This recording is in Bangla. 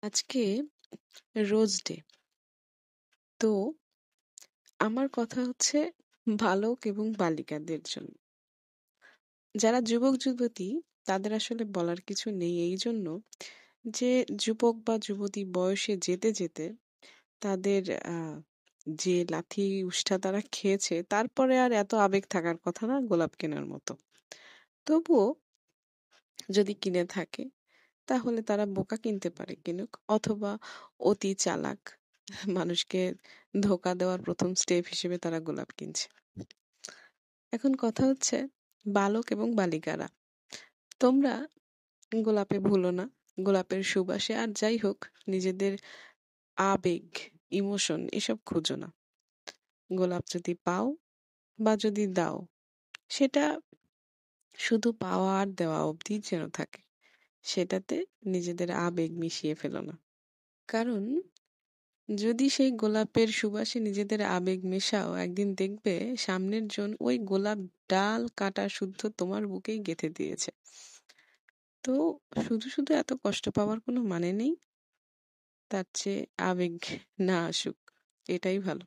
আজকে রোজ ডে। তো আমার কথা হচ্ছে বালক এবং বালিকাদের জন্য। যারা যুবক যুবতী তাদের আসলে বলার কিছু নেই এই জন্য যে যুবক বা যুবতী বয়সে যেতে যেতে তাদের যে লাথি উষ্ঠা তারা খেয়েছে তারপরে আর এত আবেগ থাকার কথা না গোলাপ কেনার মতো। তবুও যদি কিনে থাকে তাহলে তারা বোকা কিনতে পারে কিনুক, অথবা অতি চালাক মানুষকে ধোঁকা দেওয়ার প্রথম স্টেপ হিসেবে তারা গোলাপ কিনছে। এখন কথা হচ্ছে বালক এবং বালিকারা, তোমরা গোলাপে ভুলো না, গোলাপের সুবাসে আর যাই হোক নিজেদের আবেগ, ইমোশন এসব খুঁজো না। গোলাপ যদি পাও বা যদি দাও, সেটা শুধু পাওয়া আর দেওয়া অবধি যেন থাকে, সেটাতে নিজেদের আবেগ মিশিয়ে ফেলো না। কারণ যদি সেই গোলাপের সুবাসে নিজেদের আবেগ মেশাও, একদিন দেখবে সামনের জন ওই গোলাপ ডাল কাটা শুদ্ধ তোমার বুকেই গেঁথে দিয়েছে। তো শুধু শুধু এত কষ্ট পাওয়ার কোনো মানে নেই, তার চেয়ে আবেগ না আসুক, এটাই ভালো।